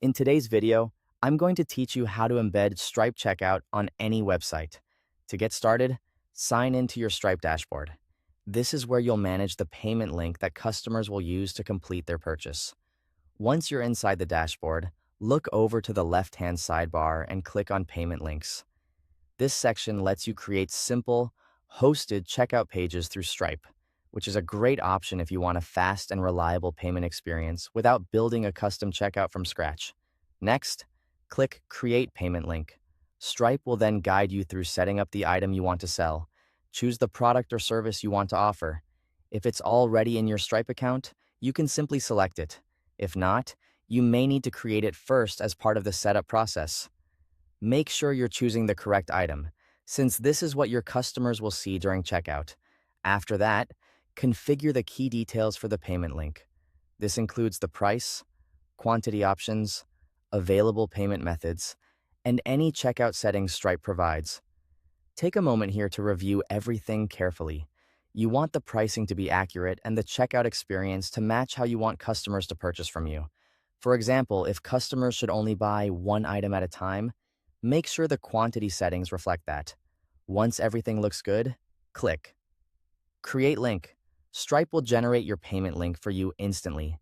In today's video, I'm going to teach you how to embed Stripe checkout on any website. To get started, sign into your Stripe dashboard. This is where you'll manage the payment link that customers will use to complete their purchase. Once you're inside the dashboard, look over to the left-hand sidebar and click on Payment Links. This section lets you create simple, hosted checkout pages through Stripe, which is a great option if you want a fast and reliable payment experience without building a custom checkout from scratch. Next, click Create Payment Link. Stripe will then guide you through setting up the item you want to sell. Choose the product or service you want to offer. If it's already in your Stripe account, you can simply select it. If not, you may need to create it first as part of the setup process. Make sure you're choosing the correct item, since this is what your customers will see during checkout. After that, configure the key details for the payment link. This includes the price, quantity options, available payment methods, and any checkout settings Stripe provides. Take a moment here to review everything carefully. You want the pricing to be accurate and the checkout experience to match how you want customers to purchase from you. For example, if customers should only buy one item at a time, make sure the quantity settings reflect that. Once everything looks good, click Create Link. Stripe will generate your payment link for you instantly.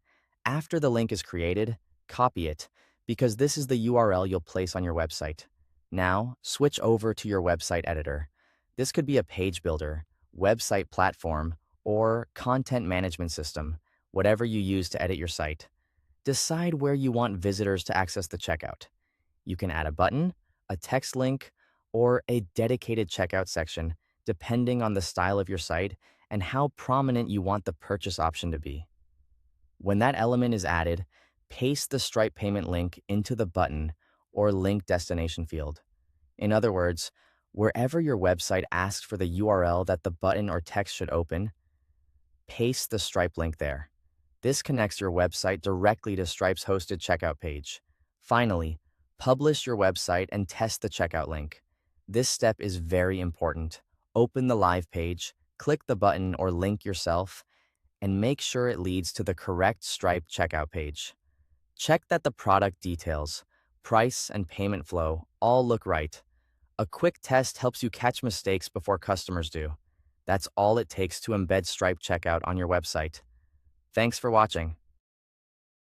After the link is created, copy it, because this is the URL you'll place on your website. Now, switch over to your website editor. This could be a page builder, website platform, or content management system, whatever you use to edit your site. Decide where you want visitors to access the checkout. You can add a button, a text link, or a dedicated checkout section, depending on the style of your site and how prominent you want the purchase option to be. When that element is added, paste the Stripe payment link into the button or link destination field. In other words, wherever your website asks for the URL that the button or text should open, paste the Stripe link there. This connects your website directly to Stripe's hosted checkout page. Finally, publish your website and test the checkout link. This step is very important. Open the live page, click the button or link yourself, and make sure it leads to the correct Stripe checkout page. Check that the product details, price, and payment flow all look right. A quick test helps you catch mistakes before customers do. That's all it takes to embed Stripe checkout on your website. Thanks for watching.